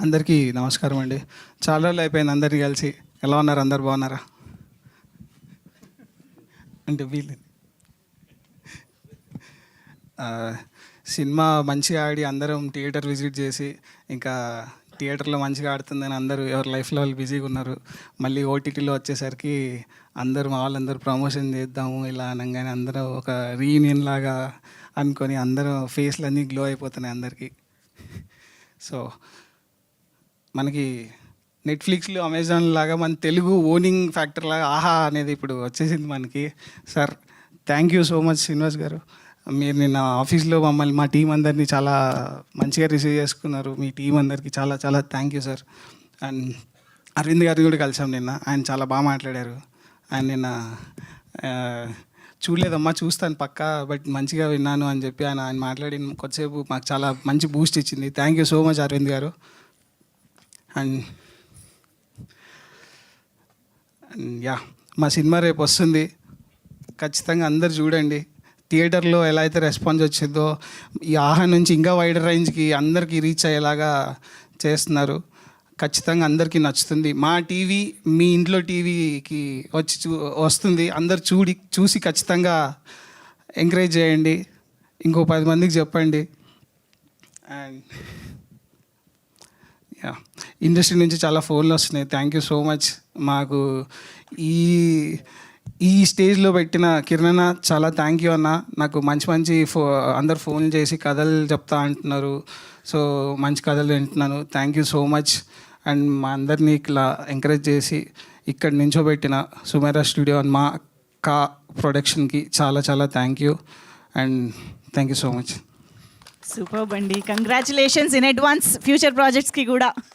అందరికీ నమస్కారం అండి. చాలా రోజులు అయిపోయింది అందరినీ కలిసి. ఎలా ఉన్నారు? అందరు బాగున్నారా? అంటే వీళ్ళు సినిమా మంచిగా ఆడి అందరం థియేటర్ విజిట్ చేసి, ఇంకా థియేటర్లో మంచిగా ఆడుతుందని అందరూ ఎవరి లైఫ్లో వాళ్ళు బిజీగా ఉన్నారు. మళ్ళీ ఓటీటీలో వచ్చేసరికి అందరూ మా వాళ్ళందరూ ప్రమోషన్ చేద్దాము ఇలా అనగానే అందరూ ఒక రీయూనియన్ లాగా అనుకొని అందరూ ఫేస్లు అన్నీ గ్లో అయిపోతున్నాయి అందరికీ. సో మనకి నెట్ఫ్లిక్స్లో, అమెజాన్ లాగా మన తెలుగు ఓనింగ్ ఫ్యాక్టర్ లాగా ఆహా అనేది ఇప్పుడు వచ్చేసింది మనకి. Sir thank you so much Srinivas గారు. మీరు నిన్న ఆఫీస్లో మమ్మల్ని, మా టీం అందరినీ చాలా మంచిగా రిసీవ్ చేసుకున్నారు. మీ టీం అందరికీ చాలా చాలా thank you sir. And Aravind గారిని కూడా కలిసాం నిన్న. ఆయన చాలా బాగా మాట్లాడారు. ఆయన నిన్న చూడలేదమ్మా, చూస్తాను పక్కా, బట్ మంచిగా విన్నాను అని చెప్పి ఆయన మాట్లాడిన కొద్దిసేపు మాకు చాలా మంచి బూస్ట్ ఇచ్చింది. Thank you so much Arvind garu. And yeah, మా సినిమా రేపు వస్తుంది, ఖచ్చితంగా అందరు చూడండి. థియేటర్లో ఎలా అయితే రెస్పాన్స్ వచ్చిందో ఈ ఆహా నుంచి ఇంకా వైడర్ రేంజ్కి అందరికీ రీచ్ అయ్యేలాగా చేస్తున్నారు. ఖచ్చితంగా అందరికీ నచ్చుతుంది. మా టీవీ మీ ఇంట్లో టీవీకి వస్తుంది. అందరు చూసి ఖచ్చితంగా ఎంకరేజ్ చేయండి. ఇంకో 10 మందికి చెప్పండి. అండ్ యా, ఇండస్ట్రీ నుంచి చాలా ఫోన్లు వస్తున్నాయి. Thank you so much. మాకు ఈ స్టేజ్లో పెట్టిన కిరణ్, చాలా థ్యాంక్ యూ అన్న. నాకు మంచి అందరు ఫోన్ చేసి కథలు చెప్తా అంటున్నారు. సో మంచి కథలు వింటున్నాను. Thank you so much. And మా అందరినీ ఇట్లా ఎంకరేజ్ చేసి ఇక్కడ నించోబెట్టిన సుమేరా స్టూడియో అండ్ మా కా ప్రొడక్షన్కి చాలా చాలా thank you. And thank you so much. Super అండి, కంగ్రాచులేషన్స్ ఇన్ అడ్వాన్స్ ఫ్యూచర్ ప్రాజెక్ట్స్కి కూడా.